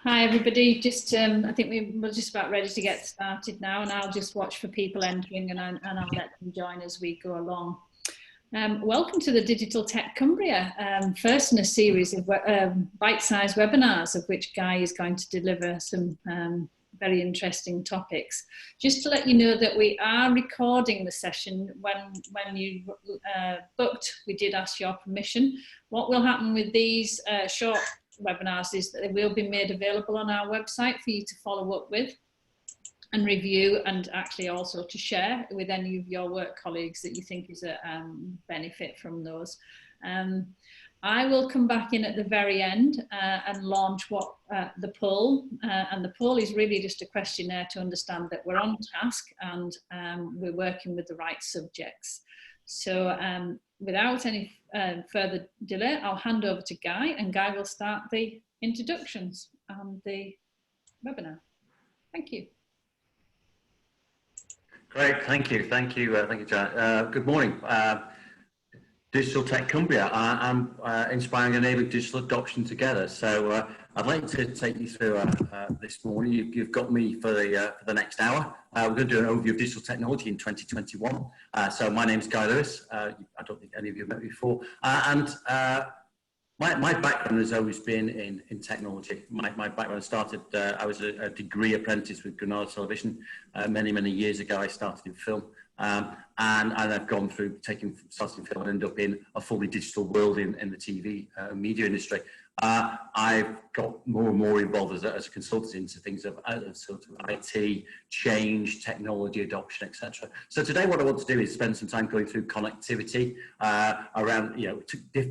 Hi everybody, I think we're just about ready to get started now, and I'll just watch for people entering and I'll let them join as we go along. Welcome to the Digital Tech Cumbria, first in a series of bite-sized webinars, of which Guy is going to deliver some very interesting topics. Just to let you know that we are recording the session. When you booked, we did ask your permission. What will happen with these short webinars is that they will be made available on our website for you to follow up with and review, and actually also to share with any of your work colleagues that you think is a benefit from those. I will come back in at the very end and launch the poll, and the poll is really just a questionnaire to understand that we're on task and we're working with the right subjects. So without any further delay, I'll hand over to Guy, and Guy will start the introductions and the webinar. Thank you. Great, thank you, Jan. Good morning. Digital Tech Cumbria. I'm inspiring and enabling digital adoption together. So I'd like to take you through this morning. You've got me for the next hour. We're going to do an overview of digital technology in 2021. So my name's Guy Lewis. I don't think any of you have met me before. My background has always been in technology. My background started, I was a degree apprentice with Granada Television. Many years ago, I started in film. And I've gone through starting in film and ended up in a fully digital world in the TV media industry. I've got more and more involved as a consultant into things of sort of IT, change, technology adoption, etc. So today what I want to do is spend some time going through connectivity around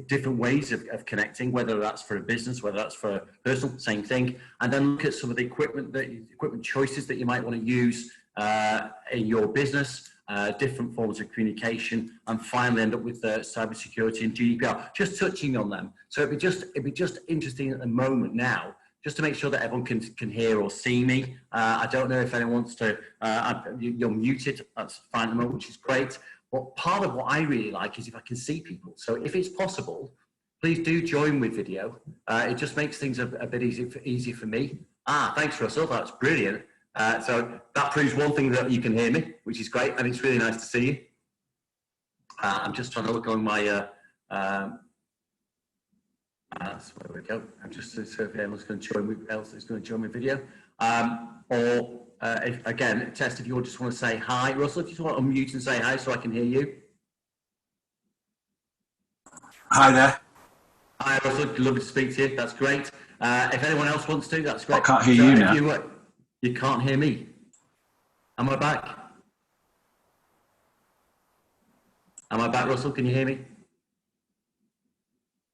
different ways of connecting, whether that's for a business, whether that's for a personal, same thing, and then look at some of the equipment choices that you might want to use in your business. Different forms of communication, and finally end up with cybersecurity and GDPR, just touching on them. So it'd be just interesting at the moment now, just to make sure that everyone can hear or see me. I don't know if anyone wants to, you're muted, that's fine at the moment, which is great. But part of what I really like is if I can see people. So if it's possible, please do join with video. It just makes things a bit easier for me. Thanks, Russell, that's brilliant. So that proves one thing, that you can hear me, which is great, and it's really nice to see you. I'm just trying to look on my, that's where we go. I'm just so if everyone's going to join with, else is going to join my video. Again, test if you just want to say hi. Russell, if you just want to unmute and say hi so I can hear you. Hi there. Hi, Russell, lovely to speak to you. That's great. If anyone else wants to, that's great. I can't hear you now. You can't hear me. Am I back? Am I back, Russell? Can you hear me?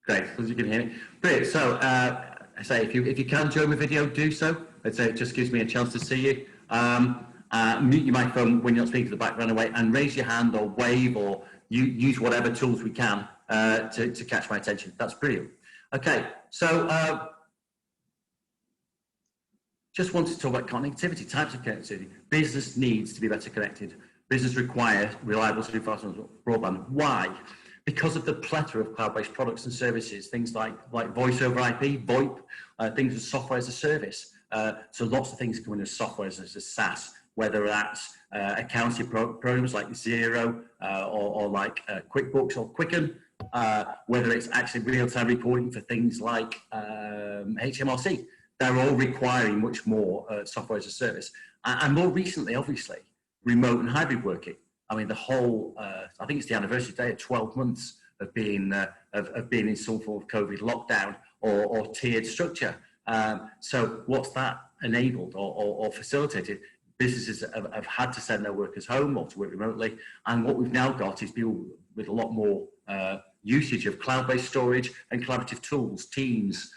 Great, as you can hear me. Brilliant. So, I say if you can join the video, do so. I'd say it just gives me a chance to see you. Mute your microphone when you're not speaking to the background away, and raise your hand or wave or use whatever tools we can to catch my attention. That's brilliant. Okay, so. Just wanted to talk about connectivity, types of connectivity. Business needs to be better connected. Business requires reliable, fast broadband. Why? Because of the plethora of cloud-based products and services, things like voice over IP, VoIP, things with software as a service. So lots of things coming as software as a SaaS, whether that's accounting programs like Xero or like QuickBooks or Quicken, whether it's actually real-time reporting for things like HMRC. They're all requiring much more software as a service. And more recently, obviously, remote and hybrid working. I mean, the whole, I think it's the anniversary day of 12 months of being in some form of COVID lockdown or tiered structure. So what's that enabled or facilitated? Businesses have had to send their workers home or to work remotely. And what we've now got is people with a lot more usage of cloud-based storage and collaborative tools, Teams,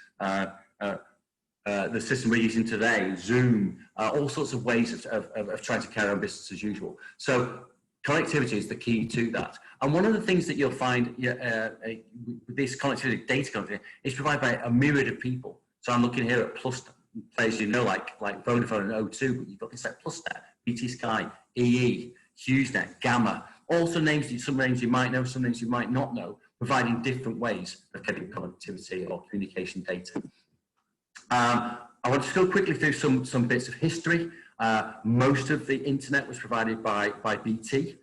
the system we're using today, Zoom, all sorts of ways of trying to carry on business as usual. So connectivity is the key to that. And one of the things that you'll find with this connectivity, data connectivity, is provided by a myriad of people. So I'm looking here at Plus players, like Vodafone and O2, but you've got things like PlusNet, BT Sky, EE, HughesNet, Gamma, also some names you might know, some names you might not know, providing different ways of getting connectivity or communication data. I want to go quickly through some bits of history. Most of the internet was provided by BT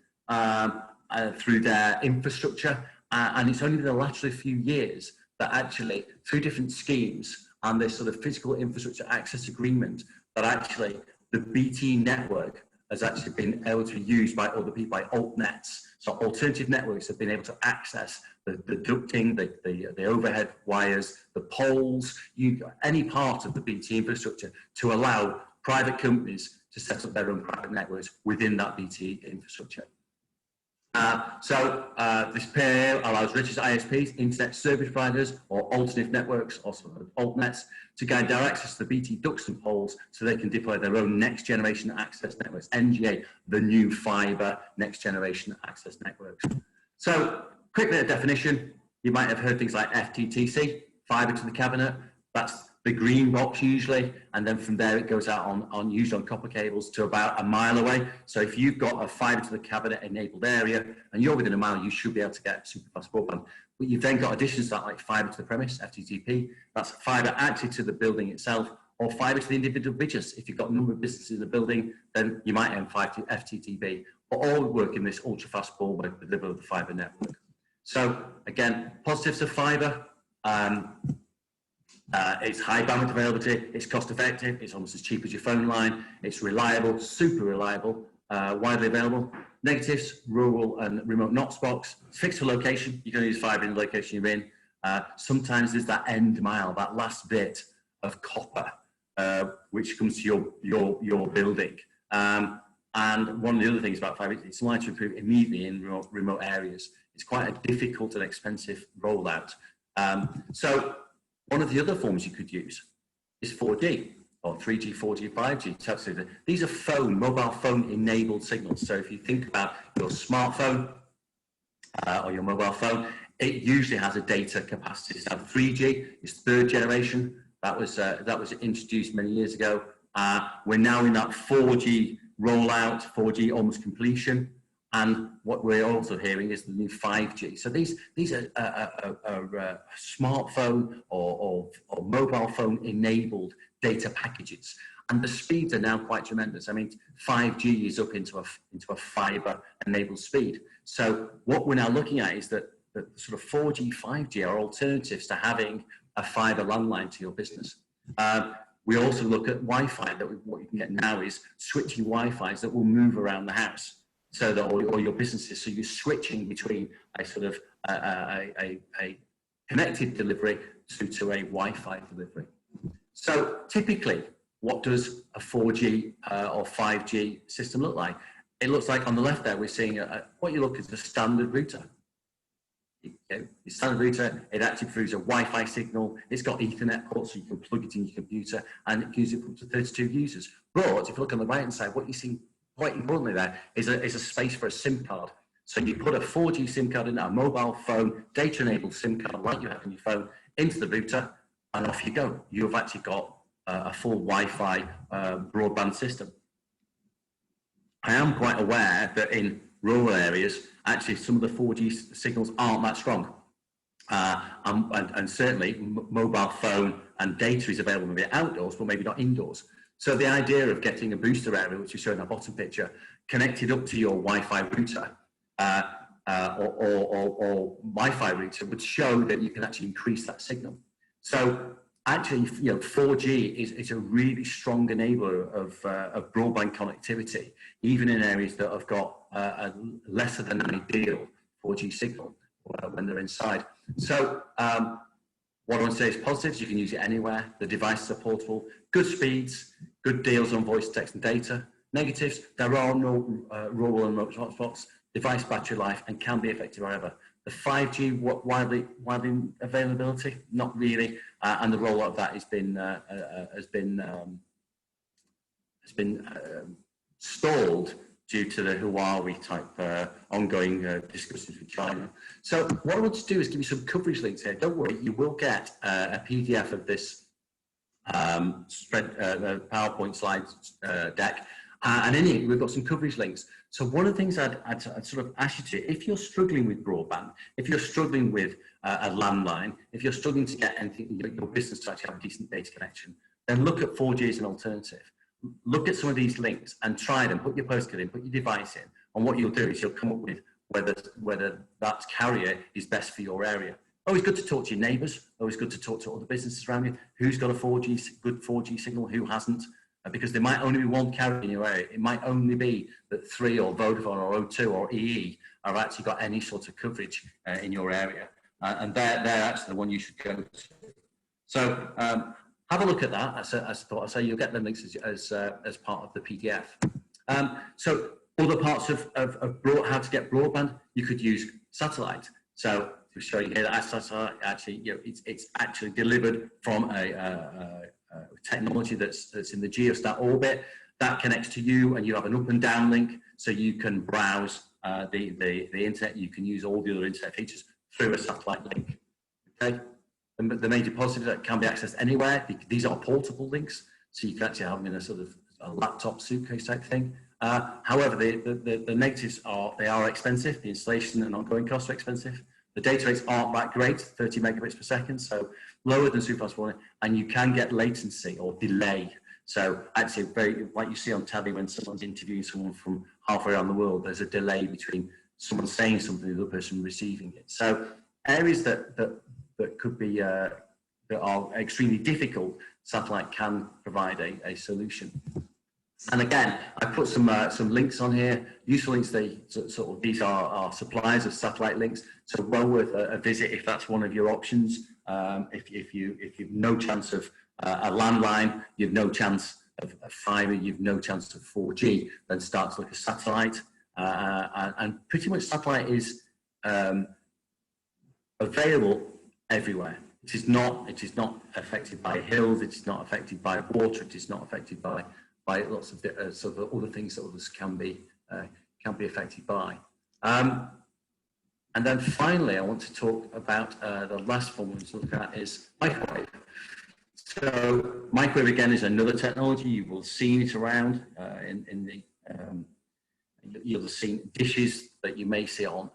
through their infrastructure, and it's only been the last few years that actually, through different schemes and this sort of physical infrastructure access agreement, that actually the BT network has actually been able to be used by other people, by altnets. So alternative networks have been able to access the ducting, the overhead wires, the poles, any part of the BT infrastructure to allow private companies to set up their own private networks within that BT infrastructure. This pair allows registered ISPs, internet service providers, or alternative networks, also altnets, to gain direct access to the BT ducts and poles so they can deploy their own next generation access networks, NGA, the new fiber next generation access networks. So, quick bit of definition, you might have heard things like FTTC, fiber to the cabinet. That's the green box usually, and then from there it goes out usually on copper cables to about a mile away. So if you've got a fiber to the cabinet enabled area and you're within a mile, you should be able to get super fast broadband. But you've then got additions to that, like fiber to the premise, FTTP. That's fiber actually to the building itself, or fiber to the individual bridges. If you've got a number of businesses in the building, then you might have FTTP. But all work in this ultra fast broadband delivered with the fiber network. So again, positives of fiber. It's high bandwidth availability, it's cost effective, it's almost as cheap as your phone line, it's reliable, super reliable, widely available. Negatives, rural and remote not spots, it's fixed for location, you can use fiber in the location you're in. Sometimes there's that end mile, that last bit of copper, which comes to your building. And one of the other things about fiber, it's likely to improve immediately in remote areas. It's quite a difficult and expensive rollout. So one of the other forms you could use is 4G or 3G, 4G, 5G. These are mobile phone enabled signals. So if you think about your smartphone or your mobile phone, it usually has a data capacity. So 3G is third generation. That was introduced many years ago. We're now in that 4G rollout, 4G almost completion. And what we're also hearing is the new 5G. So these are smartphone or mobile phone enabled data packages, and the speeds are now quite tremendous. I mean, 5G is up into a fiber enabled speed. So what we're now looking at is that the sort of 4G, 5G are alternatives to having a fiber landline to your business. We also look at Wi-Fi. What you can get now is switching Wi-Fi's that will move around the house. So that all your businesses, so you're switching between a sort of a connected delivery to a Wi-Fi delivery. So typically, what does a 4G or 5G system look like? It looks like on the left there, we're seeing what you look at as a standard router. Your standard router, it actually provides a Wi-Fi signal. It's got Ethernet ports, so you can plug it in your computer, and it can use it for up to 32 users. But if you look on the right-hand side, what you see quite importantly there is a space for a SIM card. So you put a 4G SIM card in, a mobile phone, data-enabled SIM card like you have on your phone, into the router, and off you go. You've actually got a full Wi-Fi broadband system. I am quite aware that in rural areas, actually some of the 4G signals aren't that strong. And certainly mobile phone and data is available maybe outdoors, but maybe not indoors. So the idea of getting a booster area, which is shown in our bottom picture, connected up to your Wi-Fi router or Wi-Fi router would show that you can actually increase that signal. So actually, 4G is a really strong enabler of broadband connectivity, even in areas that have got a lesser than ideal 4G signal when they're inside. So what I want to say is positives, you can use it anywhere. The devices are portable, good speeds, good deals on voice, text and data. Negatives, there are no rural and remote hotspots, device battery life, and can be effective wherever. The 5G widely availability, not really, and the rollout of that has been stalled due to the Huawei type ongoing discussions with China. So what I want to do is give you some coverage links here. Don't worry, you will get a PDF of this PowerPoint slides deck, and in it we've got some coverage links. So one of the things I'd sort of ask you to, if you're struggling with broadband, if you're struggling with a landline, if you're struggling to get anything, your business to actually have a decent data connection, then look at 4G as an alternative. Look at some of these links and try them, put your postcode in, put your device in, and what you'll do is you'll come up with whether that carrier is best for your area. Always good to talk to your neighbours, always good to talk to other businesses around you, who's got a good 4G signal, who hasn't, because there might only be one carrier in your area. It might only be that 3 or Vodafone or O2 or EE have actually got any sort of coverage in your area, and they're actually the one you should go to. So have a look at that. As I thought, I say you'll get the links as part of the PDF. So other parts of how to get broadband, you could use satellite. So to show you here that satellite actually, it's actually delivered from a technology that's in the geostat orbit that connects to you, and you have an up and down link, so you can browse the internet. You can use all the other internet features through a satellite link. Okay. The major positive that can be accessed anywhere. These are portable links, so you can actually have them in a sort of a laptop suitcase type thing. However, the negatives are they are expensive. The installation and ongoing costs are expensive. The data rates aren't that great, 30 megabits per second, so lower than super fast warning, and you can get latency or delay. So actually, very like you see on telly when someone's interviewing someone from halfway around the world, there's a delay between someone saying something and the other person receiving it. So areas that could be that are extremely difficult, satellite can provide a solution. And again, I put some links on here, useful links. These are suppliers of satellite links, so well worth a visit if that's one of your options. If you've no chance of a landline, you've no chance of fibre, you've no chance of 4G, then start to look at satellite. And pretty much satellite is available everywhere. It is not affected by hills. It is not affected by water. It is not affected by lots of sort of other things that others can be affected by. And then finally, I want to talk about the last one we're going to look at is microwave. So microwave again is another technology. You will have seen it around you'll have seen dishes that you may see on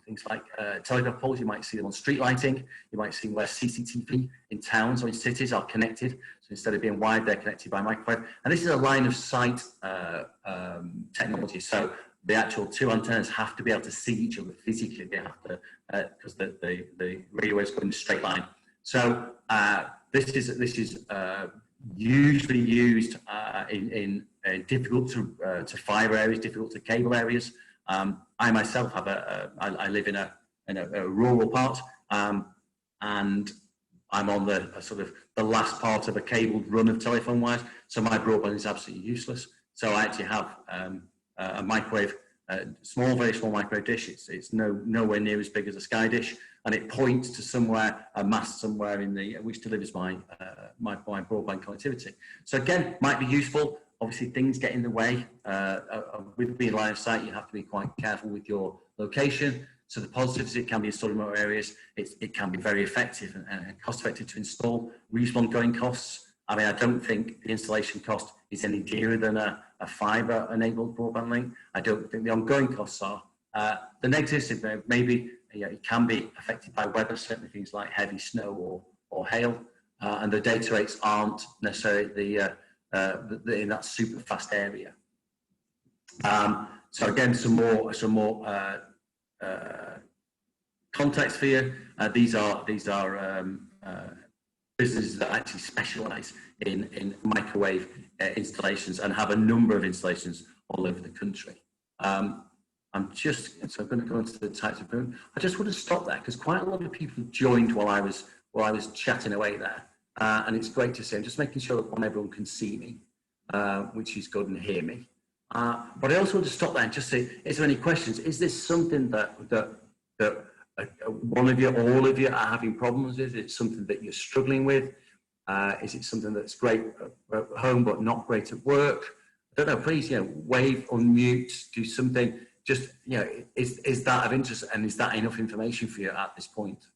things like telegraph poles. You might see them on street lighting. You might see where CCTV in towns or in cities are connected. So instead of being wired, they're connected by microwave. And this is a line of sight technology. So the actual two antennas have to be able to see each other physically. They have to, because the radio waves go in a straight line. So this is usually used in difficult to fibre areas, difficult to cable areas. I myself have I live in a rural part, and I'm on the sort of the last part of a cabled run of telephone wires, so my broadband is absolutely useless. So I actually have a microwave, very small microwave dish. It's nowhere near as big as a Sky dish, and it points to a mast somewhere which delivers my broadband connectivity. So again, might be useful. Obviously, things get in the way. With being line of sight, you have to be quite careful with your location. So the positives, it can be installed in remote areas. It can be very effective and cost effective to install. Reasonable ongoing costs. I mean, I don't think the installation cost is any dearer than a fibre enabled broadband link. I don't think the ongoing costs are. The negatives, maybe it can be affected by weather, certainly things like heavy snow or hail, and the data rates aren't necessarily in that super fast area. So again, some more context for you. These are businesses that actually specialise in microwave installations and have a number of installations all over the country. I'm going to go into the types of equipment. I just want to stop there because quite a lot of people joined while I was chatting away there. And it's great to see. I'm just making sure that everyone can see me, which is good, and hear me. But I also want to stop there and just say, is there any questions? Is this something that one of you, all of you are having problems with? Is it something that you're struggling with? Is it something that's great at home but not great at work? I don't know. Please, wave, unmute, do something. Just, is that of interest, and is that enough information for you at this point?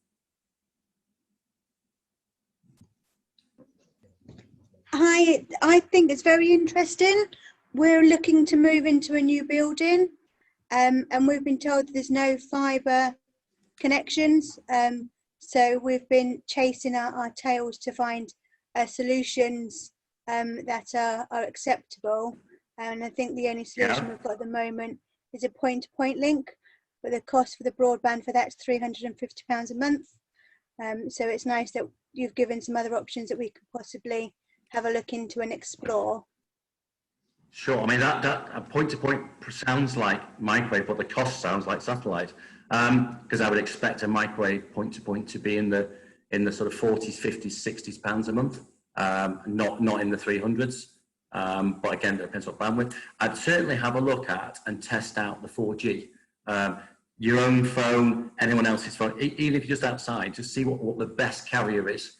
I think it's very interesting. We're looking to move into a new building, and we've been told there's no fibre connections. So we've been chasing our tails to find solutions that are acceptable. And I think the only solution we've got at the moment is a point-to-point link, but the cost for the broadband for that's £350 a month. So it's nice that you've given some other options that we could possibly have a look into and explore. Sure. I mean, that point-to-point sounds like microwave, but the cost sounds like satellite. Because I would expect a microwave point-to-point to be in the sort of 40s, 50s, 60s pounds a month, not in the 300s. But again, it depends what bandwidth. I'd certainly have a look at and test out the 4G. Your own phone, anyone else's phone, even if you're just outside, just see what the best carrier is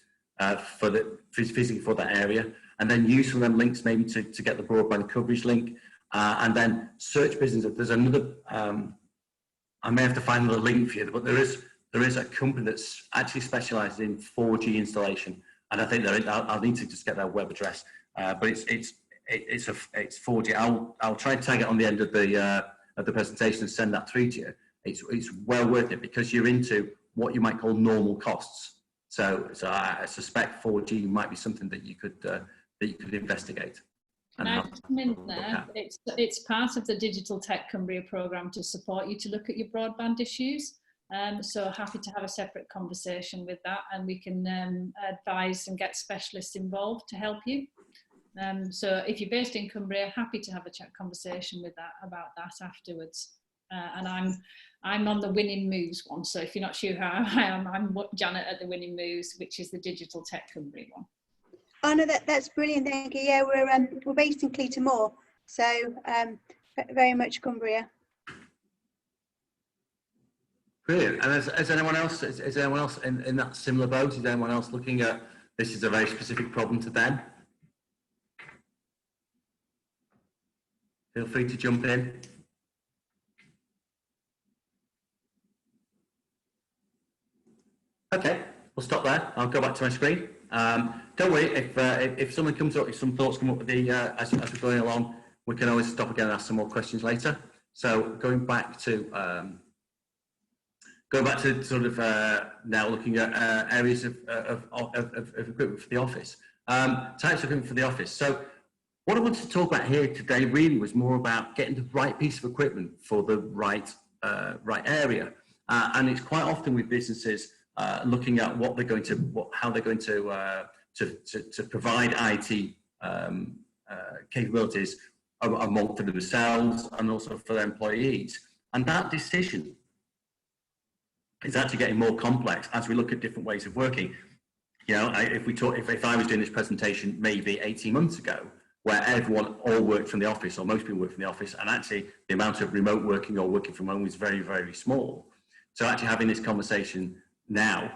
physically for that area, and then use some of them links maybe to get the broadband coverage link, and then search business. There's another, I may have to find another link for you, but there is a company that's actually specializes in 4G installation, and I think I'll need to just get their web address, but it's 4G. I'll try and tag it on the end of the presentation and send that through to you. It's well worth it because you're into what you might call normal costs. So I suspect 4G might be something that you could investigate. Can I just come in there? It's part of the Digital Tech Cumbria programme to support you to look at your broadband issues. So happy to have a separate conversation with that, and we can advise and get specialists involved to help you. So if you're based in Cumbria, happy to have a chat conversation about that afterwards. And I'm on the Winning Moves one. So if you're not sure how I am, I'm Janet at the Winning Moves, which is the Digital Tech Cumbria one. Oh no, that's brilliant. Thank you. Yeah, we're based in Cleator, so very much Cumbria. Brilliant. And is anyone else? Is anyone else in that similar boat? Is anyone else looking at this is a very specific problem to them? Feel free to jump in. Okay, we'll stop there. I'll go back to my screen. Don't worry, if someone comes up, if some thoughts come up with as we're going along, we can always stop again and ask some more questions later. So going back to sort of now looking at areas of equipment for the office, types of equipment for the office. So what I wanted to talk about here today really was more about getting the right piece of equipment for the right area, and it's quite often with businesses looking at what they're going to, how they're going to provide IT capabilities for themselves and also for their employees, and that decision is actually getting more complex as we look at different ways of working. You know, if I was doing this presentation maybe 18 months ago, where everyone all worked from the office, or most people work from the office, and actually the amount of remote working or working from home was very, very small. So actually having this conversation now,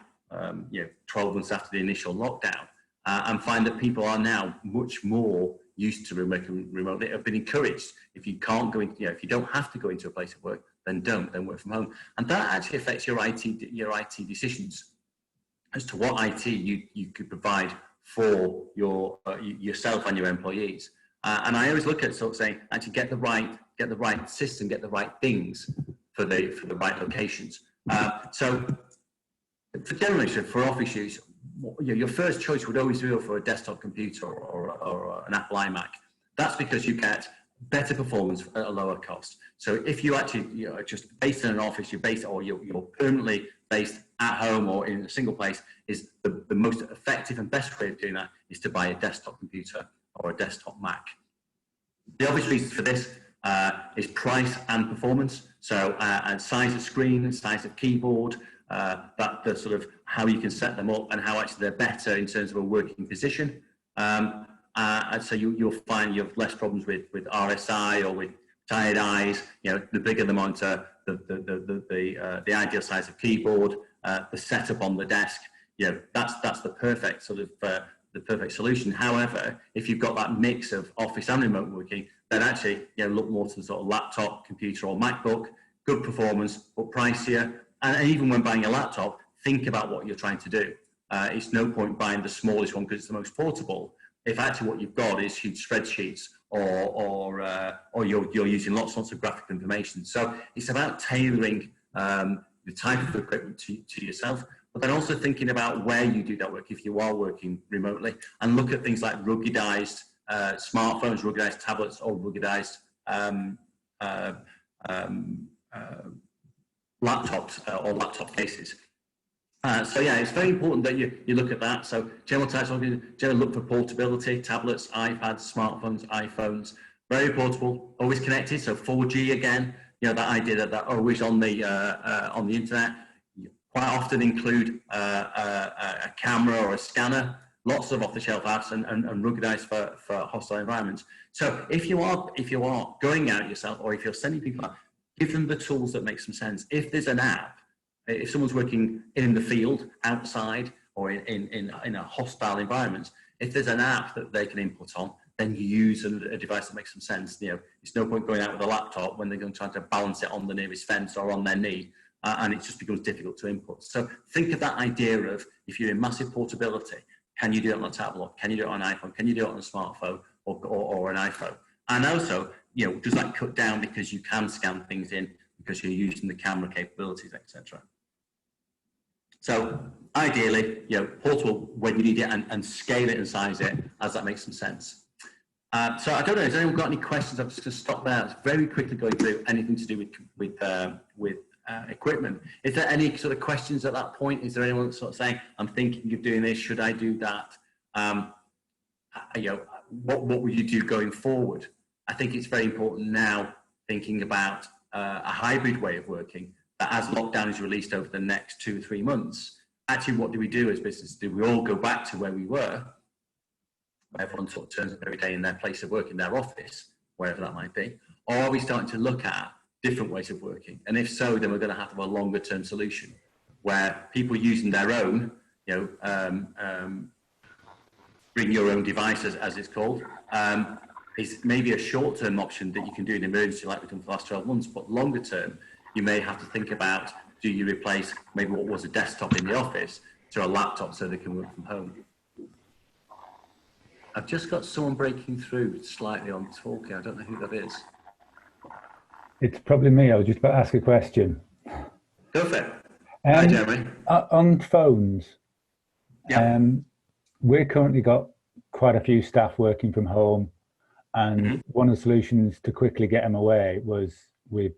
12 months after the initial lockdown, and find that people are now much more used to working remotely, have been encouraged. If you can't go into, if you don't have to go into a place of work, then work from home. And that actually affects your IT decisions as to what IT you could provide for yourself and your employees. And I always look at sort of saying, actually get the right system, get the right things for the right locations. So for office use, your first choice would always be for a desktop computer or an Apple iMac. That's because you get better performance at a lower cost. So if you actually are just based in an office, you're permanently based at home or in a single place, is the most effective and best way of doing that is to buy a desktop computer or a desktop Mac. The obvious reasons for this is price and performance. So and size of screen, size of keyboard, that the sort of how you can set them up and how actually they're better in terms of a working position. And so you'll find you have less problems with RSI or with tired eyes. The bigger the monitor, the ideal size of keyboard, the setup on the desk. That's the perfect sort of the perfect solution. However, if you've got that mix of office and remote working, then actually look more to the sort of laptop, computer, or MacBook. Good performance, but pricier. And even when buying a laptop, think about what you're trying to do. It's no point buying the smallest one because it's the most portable. If actually what you've got is huge spreadsheets or you're using lots of graphic information. So it's about tailoring the type of equipment to yourself. but then also thinking about where you do that work if you are working remotely, and look at things like ruggedized smartphones, ruggedized tablets, or ruggedized laptops or laptop cases. So yeah, it's very important that you look at that. So general types of general look for portability, tablets, iPads, smartphones, iPhones, very portable, always connected. So 4G again, you know, that idea that they're always on the internet. Quite often include a camera or a scanner, lots of off-the-shelf apps, and ruggedized for hostile environments. So if you are going out yourself, or if you're sending people out, give them the tools that make some sense. If there's an app, if someone's working in the field, outside, or in a hostile environment, if there's an app that they can input on, then you use a device that makes some sense. You know, it's no point going out with a laptop when they're going to try to balance it on the nearest fence or on their knee, and it just becomes difficult to input. So think of that idea of, if you're in massive portability, can you do it on a tablet? Can you do it on an iPhone? Can you do it on a smartphone or an iPhone? And also, you know, does that cut down because you can scan things in because you're using the camera capabilities, etc. So ideally, you know, portable when you need it, and scale it and size it as that makes some sense. So I don't know, has anyone got any questions? I'm just going to stop there. It's very quickly going through anything to do with equipment. Is there any sort of questions at that point? Is there anyone sort of saying, I'm thinking of doing this, should I do that? You know, what would you do going forward? I think it's very important now, thinking about a hybrid way of working, that as lockdown is released over the next 2 or 3 months, actually what do we do as business? Do we all go back to where we were? Everyone sort of turns up every day in their place of work, in their office, wherever that might be. Or are we starting to look at different ways of working? And if so, then we're going to have a longer term solution where people using their own, you know, bring your own devices, as it's called, is maybe a short term option that you can do in emergency like we've done for the last 12 months. But longer term, you may have to think about, do you replace maybe what was a desktop in the office to a laptop so they can work from home? I've just got someone breaking through slightly on talking. I don't know who that is. It's probably me. I was just about to ask a question. Go for it. Hi, Jeremy. On phones, yeah. We've currently got quite a few staff working from home, and one of the solutions to quickly get them away was we've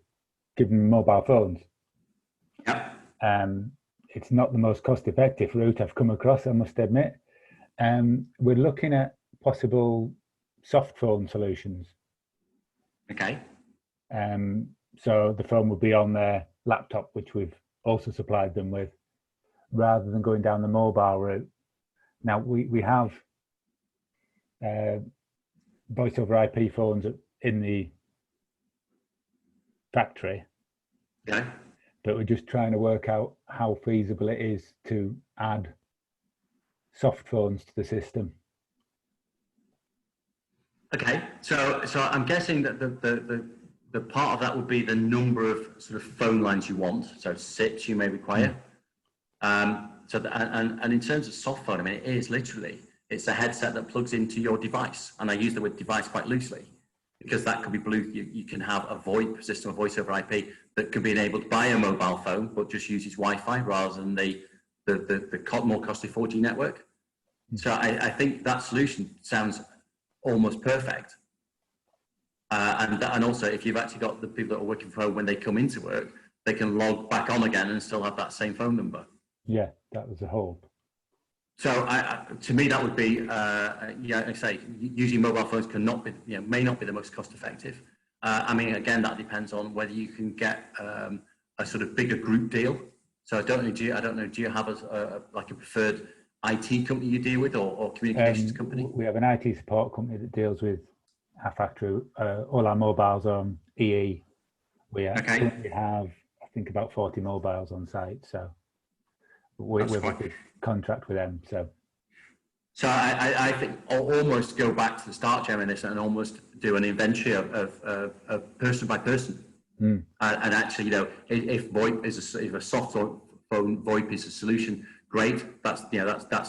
given mobile phones. Yeah. It's not the most cost-effective route I've come across, I must admit. We're looking at possible soft phone solutions. Okay. So the phone will be on their laptop, which we've also supplied them with, rather than going down the mobile route. Now we have voice over IP phones in the factory. Okay. But we're just trying to work out how feasible it is to add soft phones to the system. Okay, so I'm guessing that the part of that would be the number of sort of phone lines you want. So SIPs you may require. And in terms of soft phone, I mean, it is literally, it's a headset that plugs into your device. And I use the word device quite loosely because that could be Bluetooth. You can have a VoIP system, a voice over IP, that can be enabled by a mobile phone, but just uses Wi-Fi rather than the more costly 4G network. So I think that solution sounds almost perfect. And also, if you've actually got the people that are working from home, when they come into work, they can log back on again and still have that same phone number. Yeah, that was the hope. So to me, that would be, yeah, I say, using mobile phones may not be the most cost effective. I mean, again, that depends on whether you can get a sort of bigger group deal. So I don't know, do you have like a preferred IT company you deal with, or communications company? We have an IT support company that deals with our factory. All our mobiles on EE. We currently have, I think, about 40 mobiles on site. So we have a good contract with them. So I think I'll almost go back to the start, Jeremy, and almost do an inventory of person by person. And actually, you know, if VoIP is if a soft phone VoIP is a solution, great. That's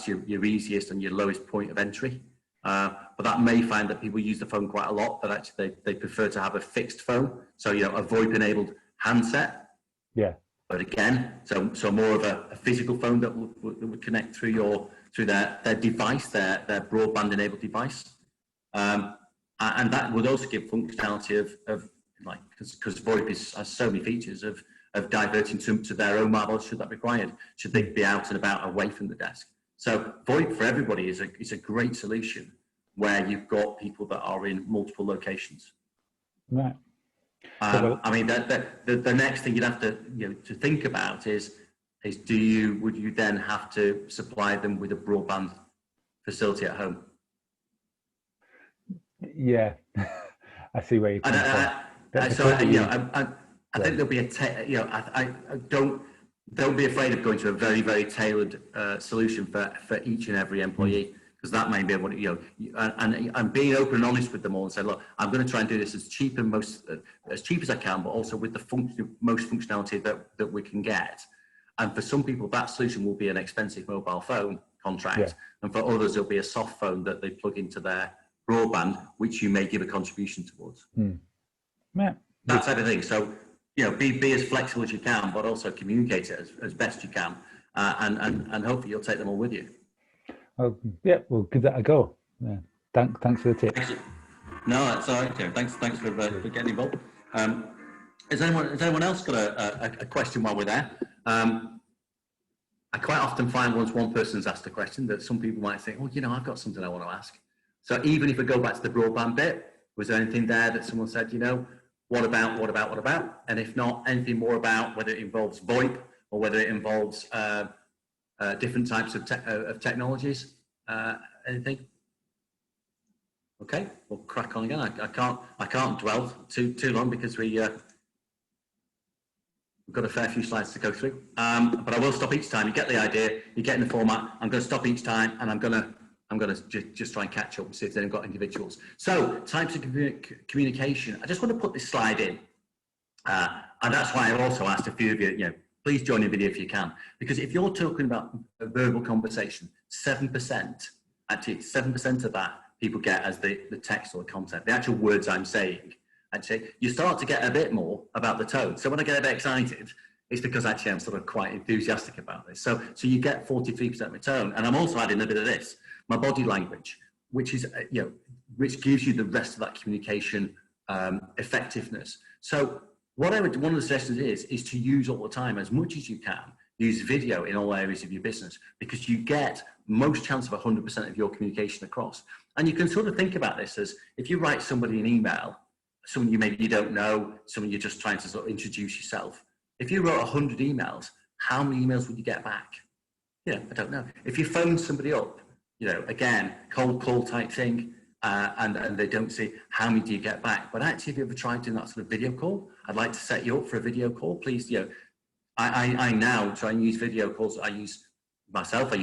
your easiest and your lowest point of entry. But that may find that people use the phone quite a lot, but actually they prefer to have a fixed phone. So, you know, a VoIP enabled handset. Yeah. But again, so more of a physical phone that would connect through their device, their broadband enabled device, and that would also give functionality of like, because VoIP has so many features of diverting to their own mobile should that required, should they be out and about away from the desk. So VoIP for everybody is a great solution where you've got people that are in multiple locations. Right. I mean, the next thing you'd have to to think about is would you then have to supply them with a broadband facility at home? Yeah, I see where you're coming from. I think there'll be don't be afraid of going to a very, very tailored solution for each and every employee, because that may be able to, and being open and honest with them all and say, look, I'm going to try and do this as cheap and as cheap as I can, but also with the most functionality that we can get. And for some people, that solution will be an expensive mobile phone contract, and for others, it'll be a soft phone that they plug into their broadband, which you may give a contribution towards. Yeah. That type of thing. So, be as flexible as you can, but also communicate it as best you can, and hopefully you'll take them all with you. Oh, yeah, we'll give that a go. Yeah. Thanks for the tip. No, that's all right, Tim. Thanks for getting involved. Has anyone else got a question while we're there? I quite often find once one person's asked a question that some people might think, I've got something I want to ask. So even if we go back to the broadband bit, was there anything there that someone said, what about? And if not, anything more about whether it involves VoIP or whether it involves different types of technologies? Anything? Okay, we'll crack on again. I can't dwell too long because we've got a fair few slides to go through. But I will stop each time. You get the idea. You get in the format. I'm going to stop each time, and I'm going to just try and catch up and see if they've got individuals. So types of communication. I just want to put this slide in, and that's why I've also asked a few of you, please join the video if you can, because if you're talking about a verbal conversation, 7% of that people get as the text or the content, the actual words I'm saying. Actually, you start to get a bit more about the tone. So when I get a bit excited, it's because actually I'm sort of quite enthusiastic about this. So you get 43% of my tone, and I'm also adding a bit of this, my body language, which is which gives you the rest of that communication effectiveness. So one of the suggestions is to use all the time, as much as you can, use video in all areas of your business, because you get most chance of 100% of your communication across. And you can sort of think about this as if you write somebody an email, someone you don't know, someone you're just trying to sort of introduce yourself. If you wrote 100 emails, how many emails would you get back? I don't know. If you phone somebody up, again, cold call type thing, and they don't see, how many do you get back? But actually, if you ever tried doing that sort of video call, I'd like to set you up for a video call, please. I now try and use video calls. I use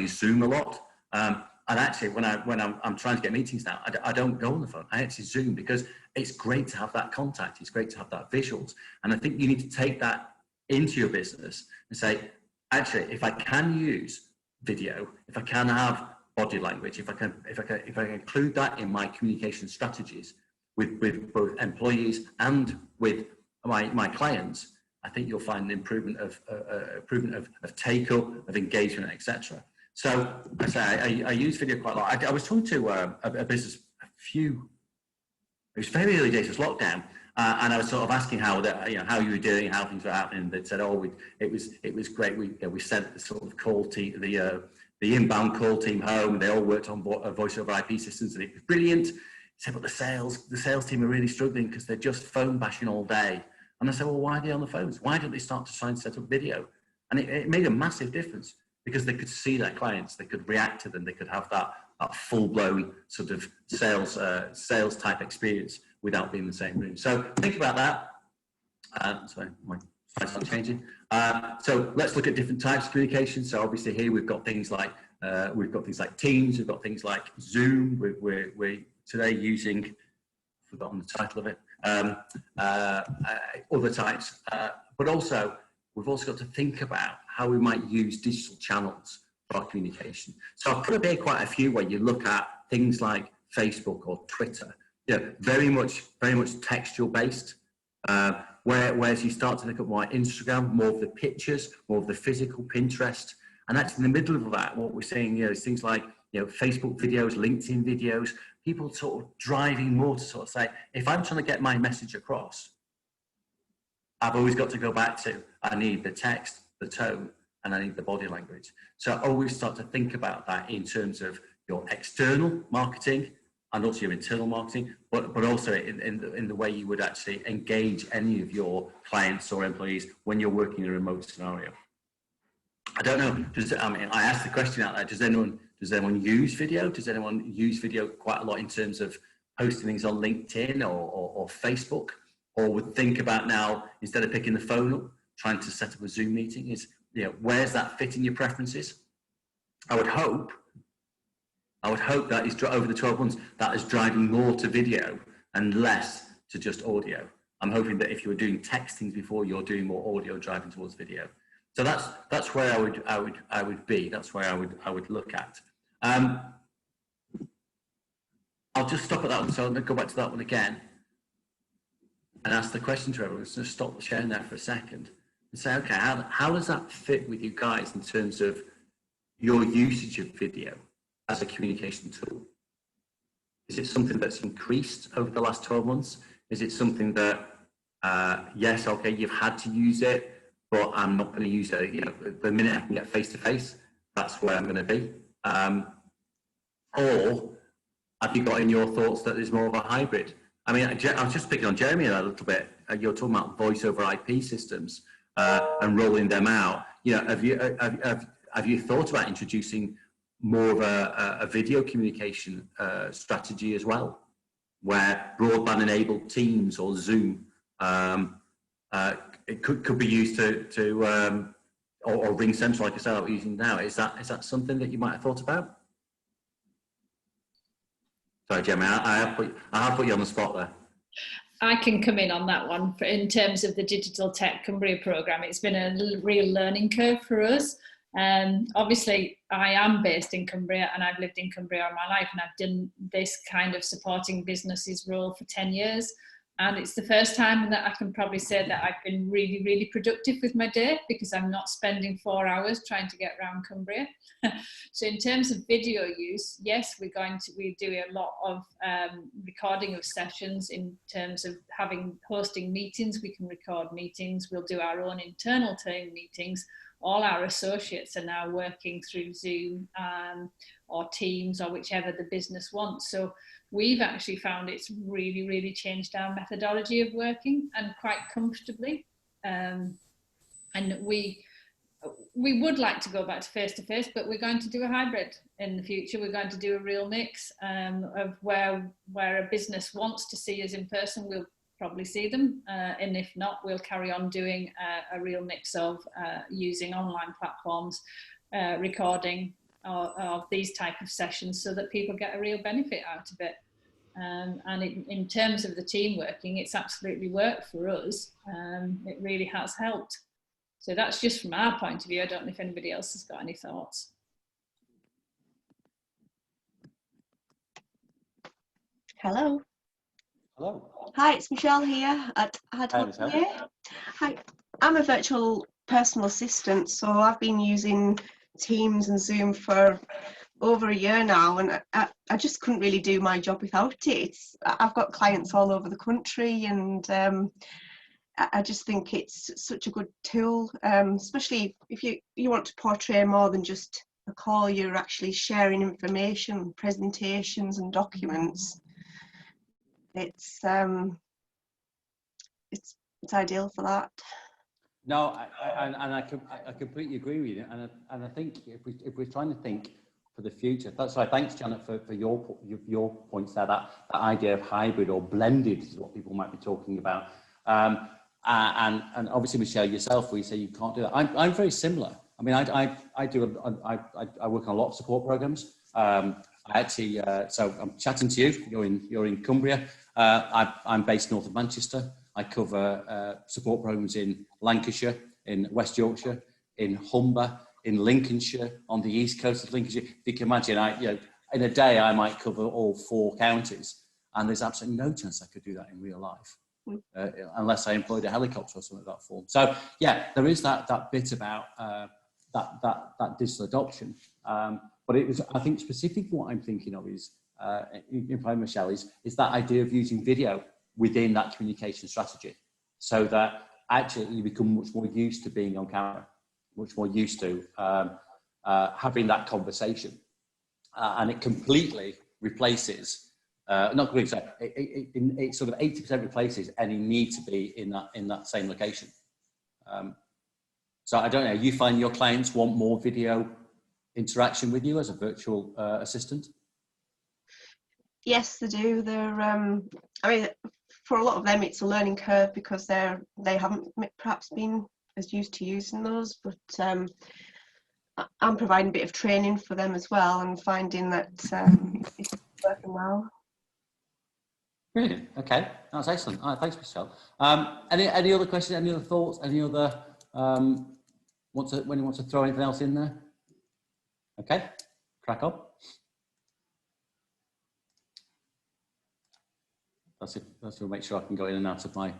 Zoom a lot. And actually, when I'm trying to get meetings now, I don't go on the phone. I actually Zoom, because it's great to have that contact. It's great to have that visuals. And I think you need to take that into your business and say, actually, if I can use video, if I can have body language, if I can include that in my communication strategies with both employees and with my clients, I think you'll find an improvement of take up, of engagement, etc. So I say I use video quite a lot. I was talking to a business it was very early days, it was lockdown, and I was sort of asking how you were doing, how things were happening. And they'd said, it was great. We sent the sort of call team, the inbound call team home, and they all worked on voice over IP systems, and it was brilliant. He said, but the sales team are really struggling because they're just phone bashing all day. And I said, well, why are they on the phones? Why don't they start to try and set up video? And it made a massive difference, because they could see their clients, they could react to them, they could have that full-blown sort of sales type experience without being in the same room. So think about that. Sorry, my slides aren't changing. So let's look at different types of communication. So obviously here we've got things like Teams, we've got things like Zoom. We're today using, I've forgotten the title of it, other types, but also we've also got to think about how we might use digital channels for our communication. So I've put up here quite a few where you look at things like Facebook or Twitter, very much textual based. whereas you start to look at more Instagram, more of the pictures, more of the physical, Pinterest. And actually in the middle of that, what we're seeing, is things like, Facebook videos, LinkedIn videos, people sort of driving more to sort of say, if I'm trying to get my message across, I've always got to go back to, I need the text, the tone, and I need the body language. So I always start to think about that in terms of your external marketing and also your internal marketing, but also in the way you would actually engage any of your clients or employees when you're working in a remote scenario. I don't know, I asked the question out there, does anyone use video? Does anyone use video quite a lot in terms of posting things on LinkedIn or Facebook? Or would think about now, instead of picking the phone up, trying to set up a Zoom meeting, where's that fit in your preferences? I would hope that is over the 12 months, that is driving more to video and less to just audio. I'm hoping that if you were doing textings before, you're doing more audio driving towards video. So that's where I would be. That's where I would look at. I'll just stop at that one. So I'm going to go back to that one again and ask the question to everyone. So stop sharing there for a second and say, okay, how does that fit with you guys in terms of your usage of video as a communication tool? Is it something that's increased over the last 12 months? Is it something that, yes, okay, you've had to use it, but I'm not going to use it, the minute I can get face-to-face, that's where I'm going to be? Or have you got in your thoughts that there's more of a hybrid? I mean, I was just picking on Jeremy a little bit. You're talking about voice over IP systems and rolling them out. Have you thought about introducing more of a video communication strategy as well, where broadband-enabled Teams or Zoom it could be used or Ring Central, like I said, we're using now. Is that something that you might have thought about? Sorry, Gemma, I have put you on the spot there. I can come in on that one. In terms of the Digital Tech Cumbria programme, it's been a real learning curve for us. Obviously, I am based in Cumbria and I've lived in Cumbria all my life, and I've done this kind of supporting businesses role for 10 years. And it's the first time that I can probably say that I've been really, really productive with my day, because I'm not spending 4 hours trying to get around Cumbria. So in terms of video use, yes, we do a lot of recording of sessions. In terms of hosting meetings, we can record meetings. We'll do our own internal team meetings. All our associates are now working through Zoom or Teams or whichever the business wants. So we've actually found it's really, really changed our methodology of working, and quite comfortably. And we would like to go back to face-to-face, but we're going to do a hybrid in the future. We're going to do a real mix of where a business wants to see us in person, we'll probably see them. And if not, we'll carry on doing a real mix of using online platforms, recording of these type of sessions, so that people get a real benefit out of it. And in terms of the team working, it's absolutely worked for us. It really has helped. So that's just from our point of view. I don't know if anybody else has got any thoughts. Hello. Hello. Hi, it's Michelle here at Hi, I'm a virtual personal assistant, so I've been using Teams and Zoom for over a year now, and I just couldn't really do my job without it. I've got clients all over the country, and I just think it's such a good tool, especially if you want to portray more than just a call. You're actually sharing information, presentations and documents. It's ideal for that. No, I completely agree with you, and I think if we're trying to think for the future, that's why thanks, Janet, for your points there. That idea of hybrid or blended is what people might be talking about, and obviously, Michelle, yourself, where you say you can't do that. I'm very similar. I mean, I work on a lot of support programs. So I'm chatting to you. You're in Cumbria. I'm based north of Manchester. I cover support programs in Lancashire, in West Yorkshire, in Humber, in Lincolnshire, on the east coast of Lincolnshire. If you can imagine, in a day I might cover all 4 counties, and there's absolutely no chance I could do that in real life. unless I employed a helicopter or something of that form. So yeah, there is that bit about that digital adoption. But it was, I think, specifically what I'm thinking of is, in Michelle, is that idea of using video within that communication strategy, so that actually you become much more used to being on camera, much more used to having that conversation, and it completely replaces. Not completely, it sort of 80% replaces any need to be in that same location. So I don't know, you find your clients want more video interaction with you as a virtual assistant? Yes, they do. They're, I mean, for a lot of them, it's a learning curve because they haven't perhaps been as used to using those. But I'm providing a bit of training for them as well, and finding that it's working well. Brilliant. Okay, that's excellent. All right, thanks, Michelle. Any other questions? Any other thoughts? Any other when you want to throw anything else in there? Okay, crack on. That's it. That's to make sure I can go in and out of my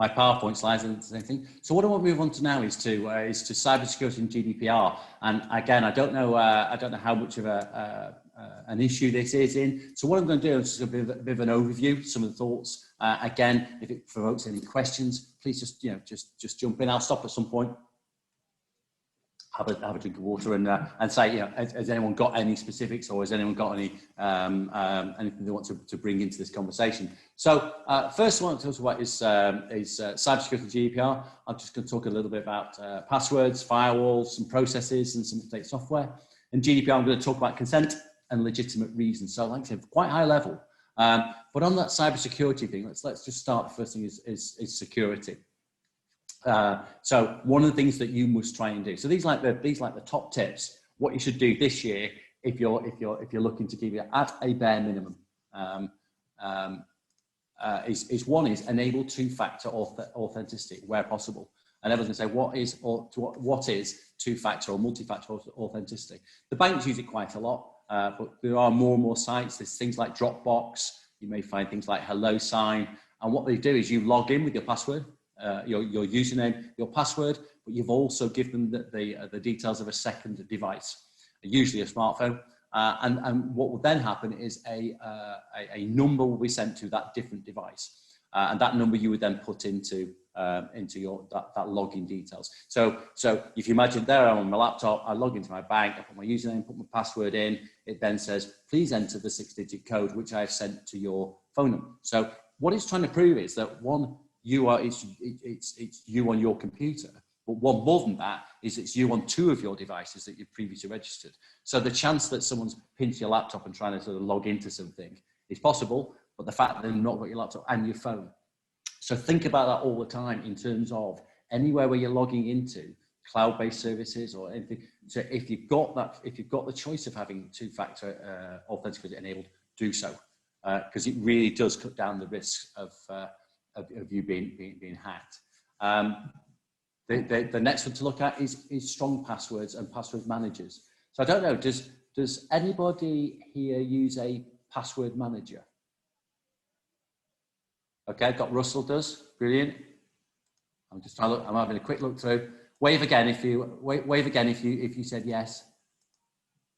PowerPoint slides and anything. So what I want to move on to now is to cybersecurity and GDPR. And again, I don't know how much of an issue this is in. So what I'm going to do is just a bit of an overview, some of the thoughts. Again, if it provokes any questions, please just jump in. I'll stop at some point, have a drink of water, and say, has anyone got any specifics, or has anyone got any anything they want to bring into this conversation? So first one to talk about is cybersecurity and GDPR. I'm just going to talk a little bit about passwords, firewalls, some processes, and some update software. And GDPR, I'm going to talk about consent and legitimate reasons. So like I said, quite high level. But on that cybersecurity thing, let's just start. The first thing is security. So one of the things that you must try and do. So these like the top tips. What you should do this year, if you're looking to keep it at a bare minimum, is enable two-factor authenticity where possible. And everyone's going to say, what is two-factor or multi-factor authenticity? The banks use it quite a lot, but there are more and more sites. There's things like Dropbox. You may find things like HelloSign. And what they do is you log in with your password, your username, your password, but you've also given them the details of a second device, usually a smartphone. And what will then happen is a number will be sent to that different device. And that number you would then put into your that login details. So if you imagine there, I'm on my laptop, I log into my bank, I put my username, put my password in, it then says, please enter the 6-digit code, which I've sent to your phone number. So what it's trying to prove is that one, it's you on your computer, but one more than that is it's you on 2 of your devices that you've previously registered. So the chance that someone's pinched your laptop and trying to sort of log into something is possible, but the fact that they've not got your laptop and your phone. So think about that all the time in terms of anywhere where you're logging into cloud-based services or anything. So if you've got the choice of having two-factor authentication enabled, do so, because it really does cut down the risk of you being hacked. The next one to look at is strong passwords and password managers. So I don't know, does anybody here use a password manager? Okay, I've got Russell does. Brilliant. I'm just trying to look, I'm having a quick look through. Wave again if you said yes.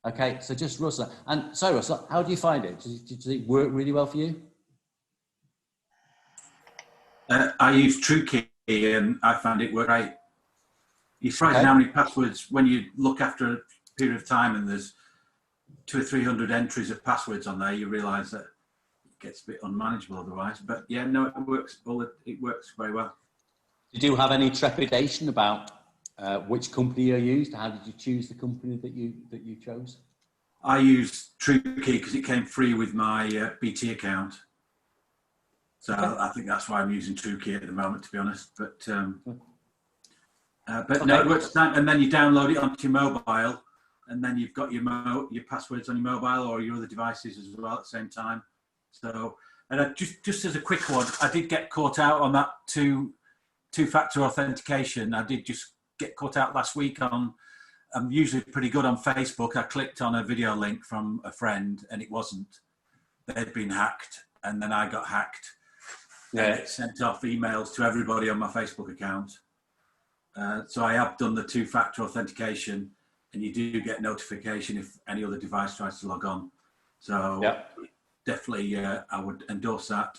Okay, so just Russell. And so Russell, how do you find it? Does it work really well for you? I use TrueKey and I found it work great. You're surprised how many passwords, when you look after a period of time and there's 200 or 300 entries of passwords on there, you realise that it gets a bit unmanageable otherwise. But yeah, no, it works very well. Did you have any trepidation about which company you used? How did you choose the company that you chose? I used TrueKey because it came free with my BT account. So I think that's why I'm using TrueKey at the moment, to be honest. But no, it works. And then you download it onto your mobile, and then you've got your passwords on your mobile or your other devices as well at the same time. So, and just as a quick one, I did get caught out on that two-factor authentication. I did just get caught out last week on. I'm usually pretty good on Facebook. I clicked on a video link from a friend, and it wasn't. They'd been hacked. and then I got hacked. Yeah. And it sent off emails to everybody on my Facebook account. So I have done the two-factor authentication, and you do get notification if any other device tries to log on. So definitely, I would endorse that.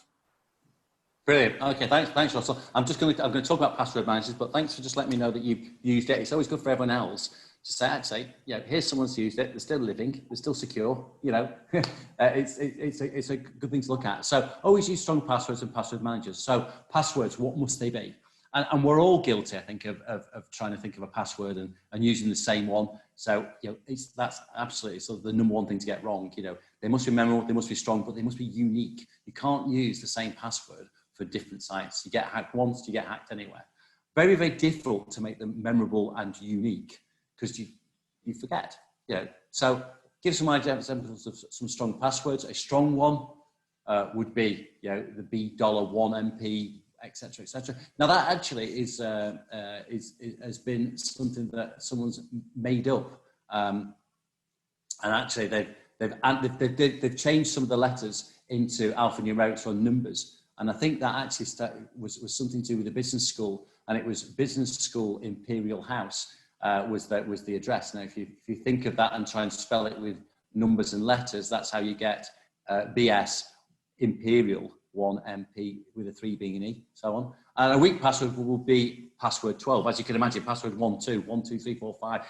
Brilliant. Okay, thanks, Russell. I'm going to talk about password managers, but thanks for just letting me know that you've used it. It's always good for everyone else to say, actually, here's someone's used it. They're still living. They're still secure. It's a good thing to look at. So always use strong passwords and password managers. So passwords, what must they be? And we're all guilty, I think, of trying to think of a password and using the same one. So that's absolutely sort of the number one thing to get wrong. They must be memorable, they must be strong, but they must be unique. You can't use the same password for different sites. You get hacked once, you get hacked anywhere. Very, very difficult to make them memorable and unique because you forget. So give some examples of some strong passwords. A strong one would be the $1MP, etc., etc. Now that actually has been something that someone's made up, and actually they've changed some of the letters into alphanumerics or numbers. And I think that actually was something to do with the business school, and it was Business School Imperial House was the address. Now, if you think of that and try and spell it with numbers and letters, that's how you get BS Imperial 1MP with a 3 being an E, so on. And a weak password will be password 12. As you can imagine, password 1, 2, 1, 2, 3, 4, 5.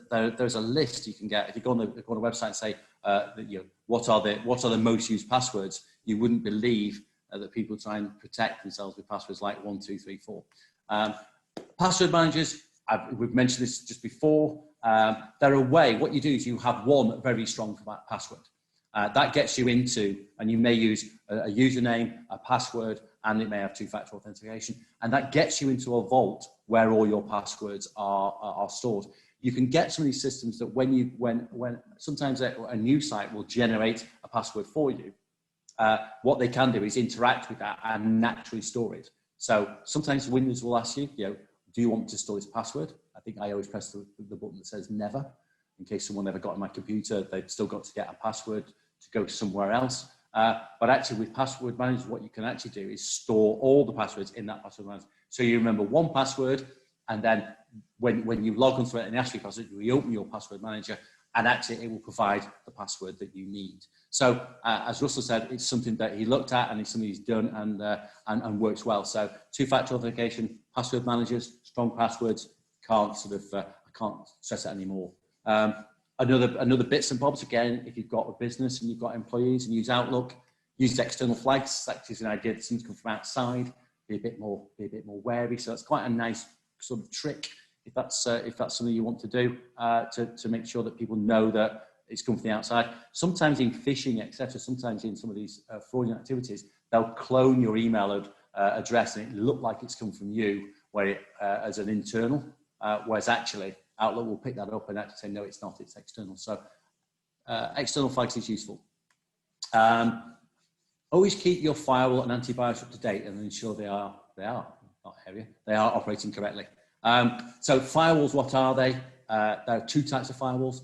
There's a list you can get. If you go on the website and say, what are the most used passwords, you wouldn't believe that people try and protect themselves with passwords like 1, 2, 3, 4. Password managers, we've mentioned this just before. They're a way. What you do is you have one very strong password. That gets you into, and you may use a username, a password, and it may have two-factor authentication. And that gets you into a vault where all your passwords are stored. You can get some of these systems that when sometimes a new site will generate a password for you, what they can do is interact with that and naturally store it. So sometimes Windows will ask you, do you want to store this password? I think I always press the button that says never, in case someone never got on my computer, they've still got to get a password to go somewhere else. But actually with password managers, what you can actually do is store all the passwords in that password manager. So you remember one password, and then when you log onto it and ask for your password, you reopen your password manager, and actually it will provide the password that you need. So as Russell said, it's something that he looked at and it's something he's done and works well. So two-factor authentication, password managers, strong passwords, I can't stress it anymore. Another bits and bobs, again, if you've got a business and you've got employees and use Outlook, use external flags. That gives an idea that something's come from outside, be a bit more wary. So that's quite a nice sort of trick if that's something you want to do to make sure that people know that it's come from the outside. Sometimes in phishing, etc., sometimes in some of these fraudulent activities, they'll clone your email address and it look like it's come from you, as an internal, whereas actually Outlook will pick that up and actually say, no, it's not, it's external. So external flags is useful. Always keep your firewall and antivirus up to date and ensure they are operating correctly. So firewalls, what are they? There are two types of firewalls.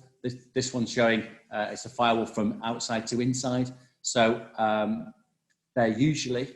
This one's showing it's a firewall from outside to inside. So they're usually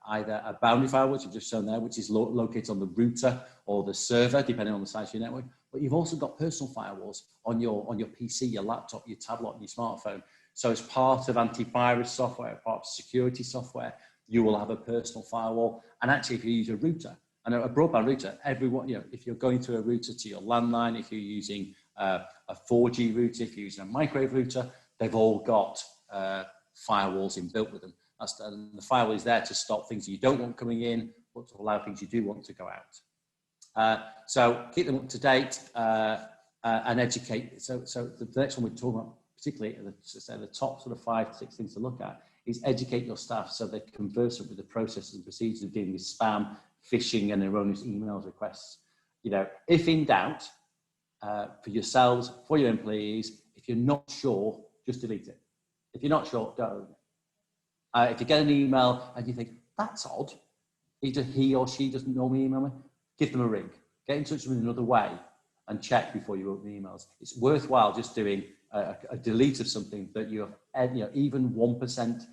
either a boundary firewall, which I've just shown there, which is located on the router or the server, depending on the size of your network. But you've also got personal firewalls on your PC, your laptop, your tablet, and your smartphone. So as part of antivirus software, part of security software, you will have a personal firewall. And actually, if you use a router, and a broadband router, everyone, if you're going through a router to your landline, if you're using a 4G router, if you're using a microwave router, they've all got firewalls inbuilt with them. And the firewall is there to stop things you don't want coming in, but to allow things you do want to go out. So keep them up to date and educate. So the next one we're talking about, particularly the top sort of 5 to 6 things to look at, is educate your staff so they're conversant with the processes and procedures of dealing with spam, phishing, and erroneous email requests. If in doubt, for yourselves, for your employees, if you're not sure, just delete it. If you're not sure, don't. If you get an email and you think, that's odd, either he or she doesn't normally email me, give them a ring. Get in touch with them another way and check before you open the emails. It's worthwhile just doing a delete of something that you have, even 1%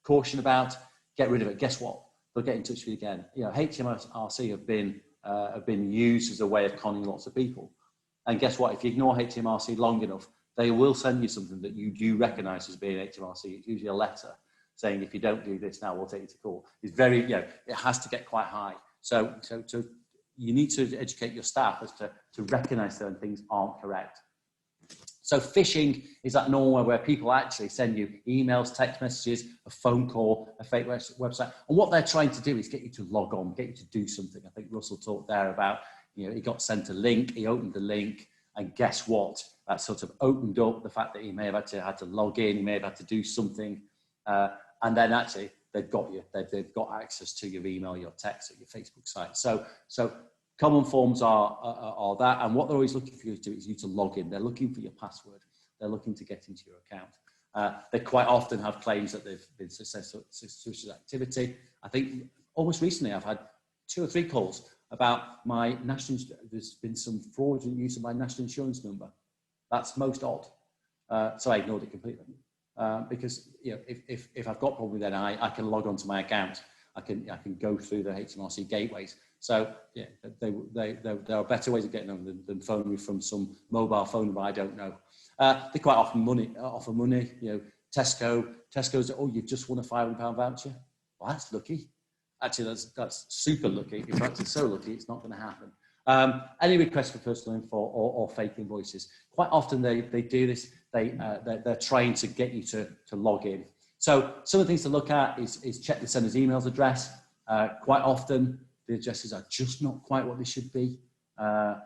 caution about, get rid of it. Guess what? They'll get in touch with you again. You know, HMRC have been used as a way of conning lots of people. And guess what? If you ignore HMRC long enough, they will send you something that you do recognise as being HMRC. It's usually a letter saying, if you don't do this now, we'll take you to court. It's very, you know, it has to get quite high. So you need to educate your staff as to recognise certain things aren't correct. So phishing is that normal where people actually send you emails, text messages, a phone call, a fake website. And what they're trying to do is get you to log on, get you to do something. I think Russell talked there about, you know, he got sent a link, he opened the link, and guess what? That sort of opened up the fact that he may have had to log in, he may have had to do something. And then actually they've got you, they've got access to your email, your text, or your Facebook site. So common forms are that, and what they're always looking for you to do is you to log in. They're looking for your password. They're looking to get into your account. They quite often have claims that they've been suspicious activity. I think almost recently I've had 2 or 3 calls about my there's been some fraudulent use of my national insurance number. That's most odd. So I ignored it completely. Because, you know, if I've got problem, then I can log on to my account. I can go through the HMRC gateways. So yeah, there are better ways of getting them than phoning me from some mobile phone number I don't know. They quite often offer money. You know, Tesco's. Oh, you've just won a £500 voucher. Well, that's lucky. Actually, that's super lucky. In fact, it's so lucky it's not going to happen. Any request for personal info or fake invoices. Quite often they do this. They're trying to get you to log in. So some of the things to look at is check the sender's email address. Quite often the addresses are just not quite what they should be. Or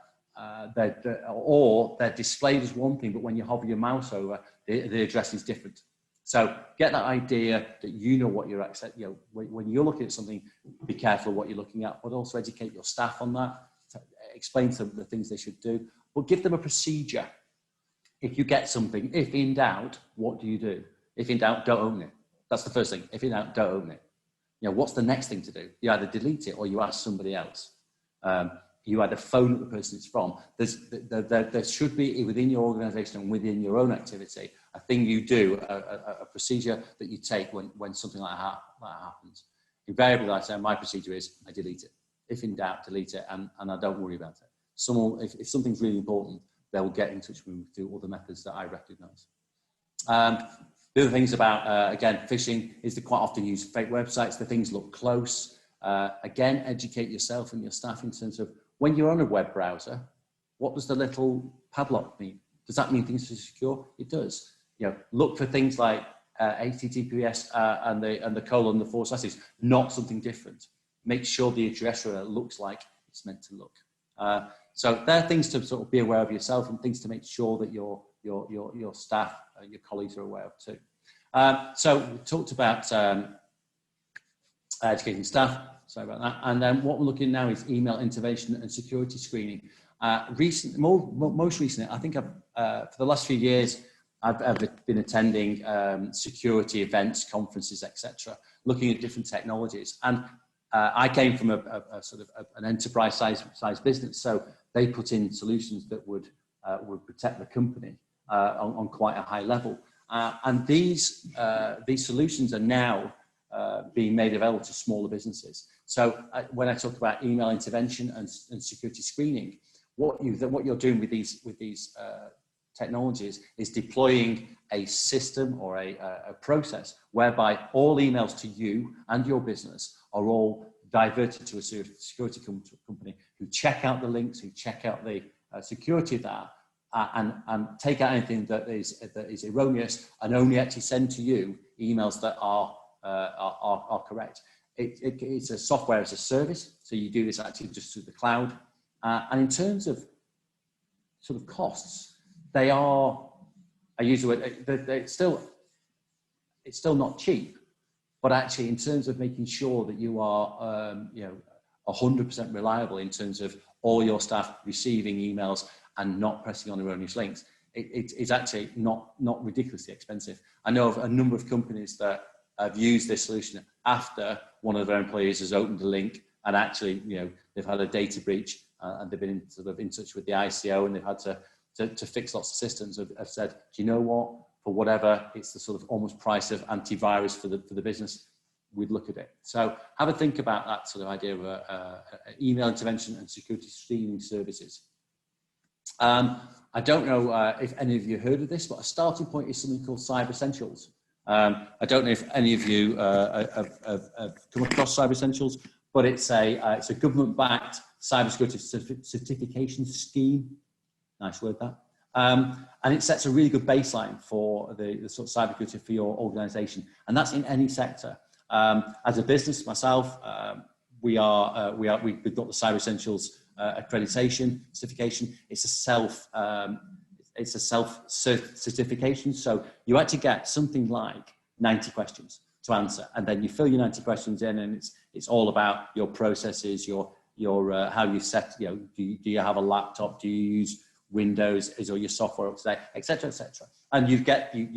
they're displayed as one thing, but when you hover your mouse over, the address is different. So get that idea that you know what you're accepting. You know, when you're looking at something, be careful what you're looking at, but also educate your staff on that. Explain to them the things they should do, but give them a procedure. If you get something, if in doubt, what do you do? If in doubt, don't open it. That's the first thing. If in doubt, don't open it. You know, what's the next thing to do? You either delete it or you ask somebody else. You either phone the person it's from. There should be within your organisation and within your own activity a thing you do, a procedure that you take when something like that happens. Invariably, like I say, my procedure is I delete it. If in doubt, delete it, and I don't worry about it. If something's really important, they'll get in touch with me through all the methods that I recognise. The other things about, again, phishing is they quite often use fake websites. The things look close. Again, educate yourself and your staff in terms of when you're on a web browser, what does the little padlock mean? Does that mean things are secure? It does. You know, look for things like HTTPS and the colon, the forward slashes, not something different. Make sure the address looks like it's meant to look. So there are things to sort of be aware of yourself and things to make sure that your staff, your colleagues are aware of too. So we talked about educating staff, sorry about that. And then what we're looking now is email intervention and security screening. Most recently, I think for the last few years, I've been attending security events, conferences, etc., looking at different technologies. And I came from a sort of an enterprise size business, so they put in solutions that would protect the company on quite a high level. And these solutions are now being made available to smaller businesses. So when I talk about email intervention and security screening, what you're doing with these technologies is deploying a system or a process whereby all emails to you and your business are all diverted to a security company who check out the links, who check out the security of that, and take out anything that is erroneous, and only actually send to you emails that are correct. It's a software as a service, so you do this actually just through the cloud. And in terms of sort of costs, they are, I use the word, it's still not cheap, but actually in terms of making sure that you are 100% reliable in terms of all your staff receiving emails and not pressing on erroneous links, it's actually not ridiculously expensive. I know of a number of companies that have used this solution after one of their employees has opened a link and actually, they've had a data breach and they've been in touch with the ICO and they've had to fix lots of systems. Have said, do you know what? for whatever it's the sort of almost price of antivirus for the business, we'd look at it. So have a think about that sort of idea of email intervention and security screening services. I don't know if any of you heard of this, but a starting point is something called Cyber Essentials. I don't know if any of you have come across Cyber Essentials, but it's a government-backed cybersecurity certification scheme. Nice word, that. And it sets a really good baseline for the sort of cybersecurity for your organisation, and that's in any sector. As a business, myself, we've got the Cyber Essentials accreditation certification. It's a self certification, so you actually get something like 90 questions to answer, and then you fill your 90 questions in, and it's all about your processes, your how you set, do you have a laptop, do you use Windows, is all your software up to date, etc., etc. And you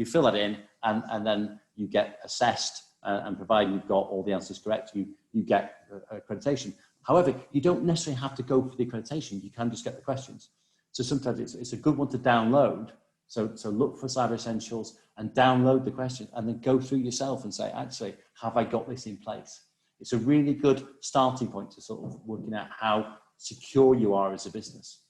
fill that in, and then you get assessed, and provided you've got all the answers correct, you get accreditation. However, you don't necessarily have to go for the accreditation. You can just get the questions. So sometimes it's a good one to download. So look for Cyber Essentials and download the question, and then go through yourself and say, actually, have I got this in place? It's a really good starting point to sort of working out how secure you are as a business,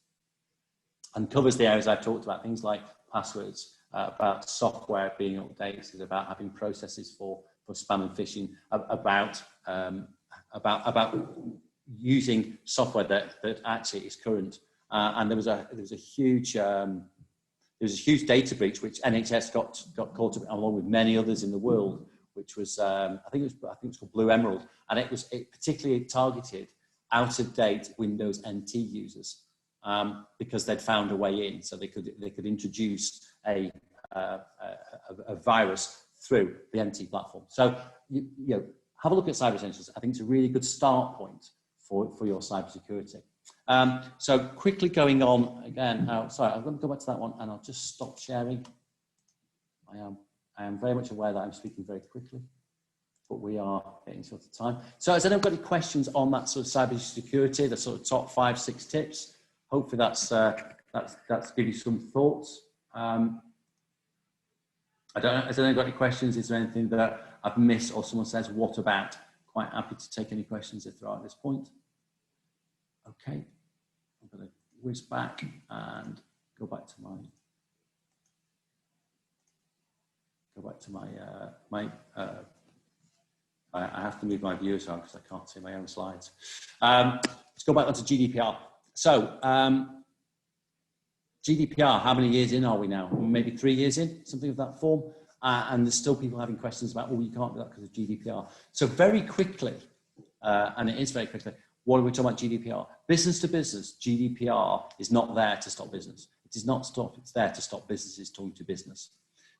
and covers the areas I've talked about, things like passwords, about software being updated, about having processes for spam and phishing, about using software that actually is current. And there was a huge data breach which NHS got caught up along with many others in the world, which was I think it was called Blue Emerald, and it particularly targeted out of date Windows NT users, because they'd found a way in, so they could introduce a virus through the NT platform. So have a look at Cyber Essentials. I think it's a really good start point for your cybersecurity. So quickly going on again. Sorry, I'm going to go back to that one, and I'll just stop sharing. I am very much aware that I'm speaking very quickly, but we are getting sort of time. So has anyone got any questions on that sort of cybersecurity, the sort of top 5-6 tips? Hopefully that's give you some thoughts. I don't know, has anyone got any questions? Is there anything that I've missed, or someone says, what about? Quite happy to take any questions if there are at this point. Okay, I'm going to whiz back and go back to my I have to move my viewers on because I can't see my own slides. Let's go back onto GDPR. So GDPR, how many years in are we now? Maybe 3 years in, something of that form. And there's still people having questions about, well, you can't do that because of GDPR. So very quickly, and it is very quickly, what are we talking about GDPR? Business to business, GDPR is not there to stop business. It is not stop, it's there to stop businesses talking to business.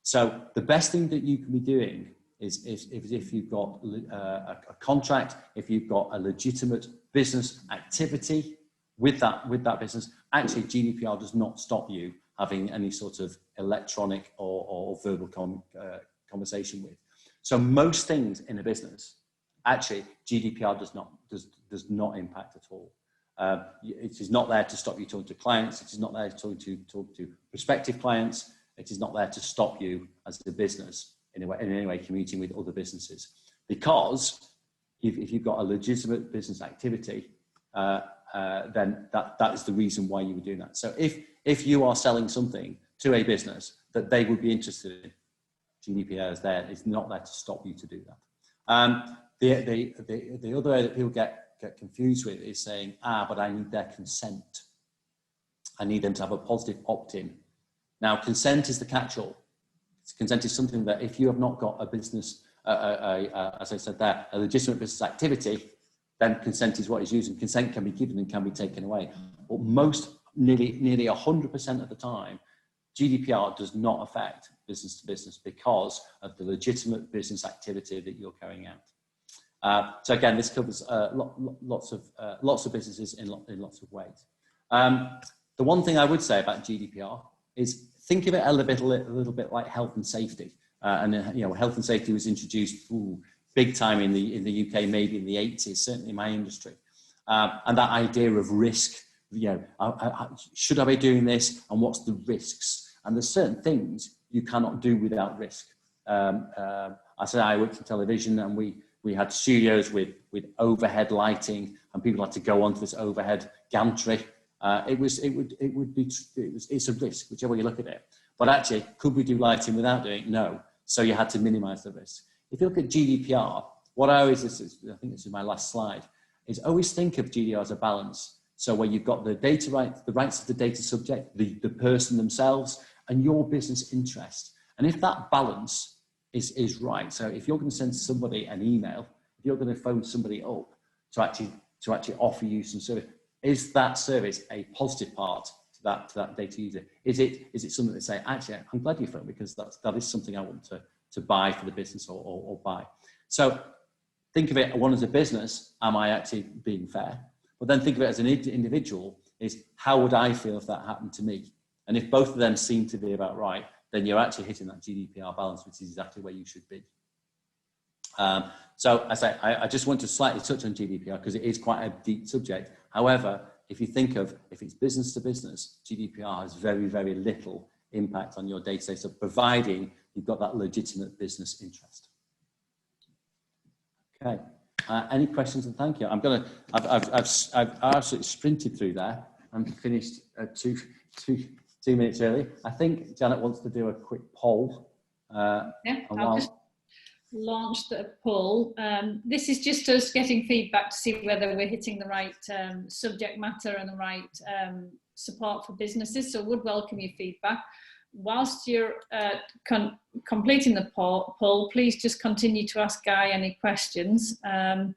So the best thing that you can be doing is if you've got a contract, if you've got a legitimate business activity with that business, actually GDPR does not stop you having any sort of electronic or verbal conversation with. So most things in a business, actually GDPR does not impact at all. It is not there to stop you talking to clients. It is not there to talk to prospective clients. It is not there to stop you as a business in any way communicating with other businesses. Because if you've got a legitimate business activity, then that is the reason why you were doing that. So if you are selling something to a business that they would be interested in, GDPR is there. It's not there to stop you to do that. The other area that people get confused with is saying, but I need their consent. I need them to have a positive opt-in. Now, consent is the catch-all. Consent is something that if you have not got a business, as I said there, a legitimate business activity, then consent is what is used, and consent can be given and can be taken away. But nearly 100% of the time, GDPR does not affect business to business because of the legitimate business activity that you're carrying out. So again, this covers lots of businesses in lots of ways. The one thing I would say about GDPR is think of it a little bit like health and safety. Health and safety was introduced big time in the UK, maybe in the 80s, certainly in my industry. And that idea of risk, should I be doing this, and what's the risks? And there's certain things you cannot do without risk. I said I worked in television, and we had studios with overhead lighting, and people had to go onto this overhead gantry. It's a risk, whichever way you look at it. But actually, could we do lighting without doing it? No. So you had to minimise the risk. If you look at GDPR, what I always, I think this is my last slide, is always think of GDPR as a balance. So where you've got the data rights, the rights of the data subject, the person themselves, and your business interest. And if that balance is right, so if you're going to send somebody an email, if you're going to phone somebody up to actually offer you some service, is that service a positive part to that data user? Is it something that say, actually, I'm glad you phoned, because that is something I want to buy for the business or buy. So think of it, one, as a business, am I actually being fair? But then think of it as an individual, is how would I feel if that happened to me? And if both of them seem to be about right, then you're actually hitting that GDPR balance, which is exactly where you should be. So I just want to slightly touch on GDPR because it is quite a deep subject. However, if you think of, if it's business to business, GDPR has very, very little impact on your day-to-day stuff, providing you've got that legitimate business interest. Okay. Any questions? And thank you. I've absolutely sprinted through there. I'm finished 2 minutes early. I think Janet wants to do a quick poll. Yeah, I'll just launch the poll. This is just us getting feedback to see whether we're hitting the right subject matter and the right support for businesses. So would welcome your feedback. Whilst you're completing the poll, please just continue to ask Guy any questions. And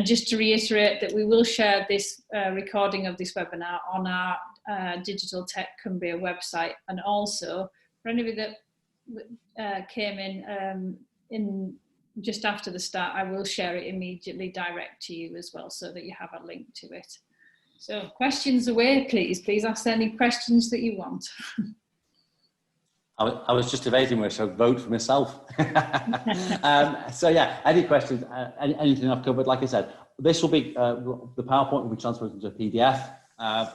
just to reiterate that we will share this recording of this webinar on our Digital Tech Cumbria website, and also for anybody that came in just after the start, I will share it immediately direct to you as well, so that you have a link to it. So questions away, please ask any questions that you want. I was just evading where, so vote for myself. So yeah, any questions, anything I've covered, like I said, this will be, the PowerPoint will be transferred into a PDF,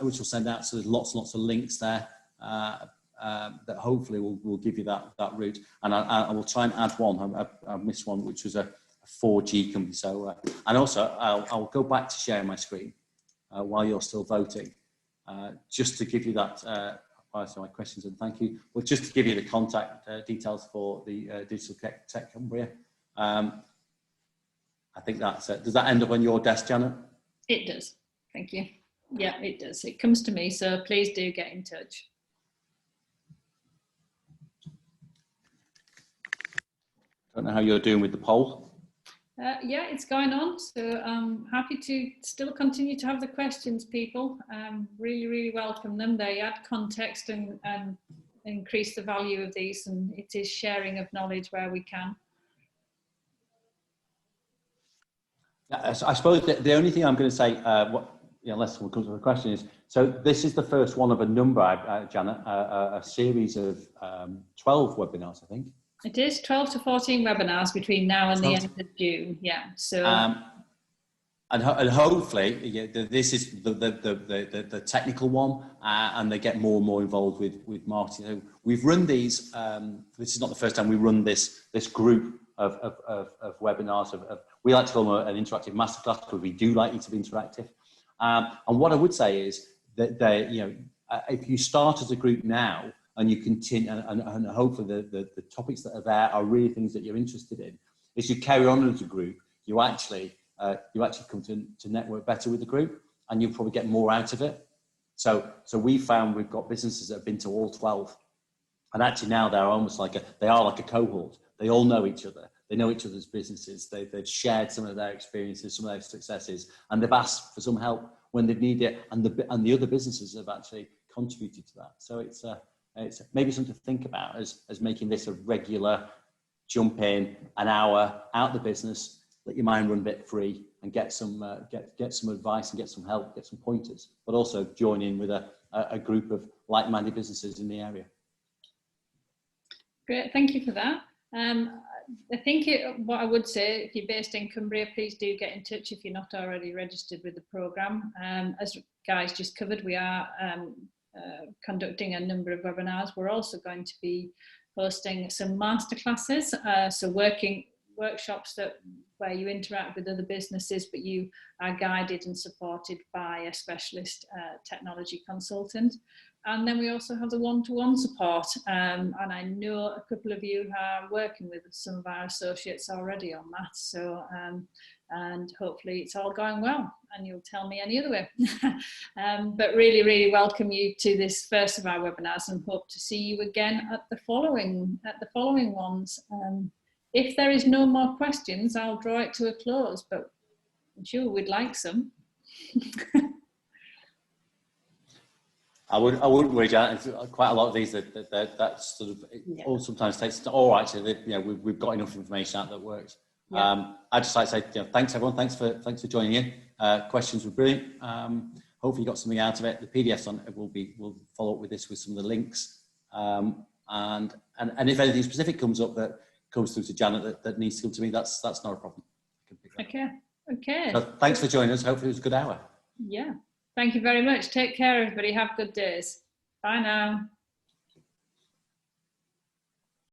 which will send out, so there's lots and lots of links there that hopefully will give you that route. And I will try and add one, I missed one, which was a 4G company. So, and also I'll go back to sharing my screen while you're still voting, just to give you that, so my questions, and thank you. Well, just to give you the contact details for the Digital Tech Cumbria. I think that's it. Does that end up on your desk, Janet? It does. Thank you. Yeah, it does. It comes to me, so please do get in touch. I don't know how you're doing with the poll. Yeah, it's going on. So I'm happy to still continue to have the questions, people. Really welcome them. They add context and increase the value of these, and it is sharing of knowledge where we can. Yeah, I suppose the only thing I'm going to say, unless someone comes with a question, is, so this is the first one of a number, Janet, a series of 12 webinars, I think. It is 12 to 14 webinars between now and the end of June. Yeah. So. And hopefully, yeah, this is the technical one, and they get more and more involved with marketing. So we've run these. This is not the first time we run this group of webinars. We like to call them an interactive masterclass, because we do like it to be interactive. And what I would say is that if you start as a group now, and you continue, and hopefully the topics that are there are really things that you're interested in, as you carry on as a group, you actually come to network better with the group, and you'll probably get more out of it. So we found we've got businesses that have been to all 12, and actually now they're almost like a cohort. They all know each other. They know each other's businesses. They've shared some of their experiences, some of their successes, and they've asked for some help when they need it. And the other businesses have actually contributed to that. So it's maybe something to think about as making this a regular jump in, an hour out the business, let your mind run a bit free, and get some advice and get some help, get some pointers, but also join in with a group of like-minded businesses in the area. Great, thank you for that. I think what I would say, if you're based in Cumbria, please do get in touch if you're not already registered with the programme. As Guy's just covered, we are conducting a number of webinars. We're also going to be hosting some masterclasses, so workshops where you interact with other businesses, but you are guided and supported by a specialist technology consultant. And then we also have the one-to-one support, and I know a couple of you are working with some of our associates already on that, so and hopefully it's all going well, and you'll tell me any other way. But really welcome you to this first of our webinars, and hope to see you again at the following ones. If there is no more questions, I'll draw it to a close, but I'm sure we'd like some. I wouldn't worry, Janet. Quite a lot of these that sort of all sometimes takes. All right, so we've got enough information out that works. Yeah. I'd just like to say thanks everyone. Thanks for joining in. Questions were brilliant. Hopefully you got something out of it. The PDFs on it we'll follow up with this with some of the links. And if anything specific comes up that comes through to Janet that needs to come to me, that's not a problem. Okay. So thanks for joining us. Hopefully it was a good hour. Yeah. Thank you very much. Take care, everybody. Have good days. Bye now.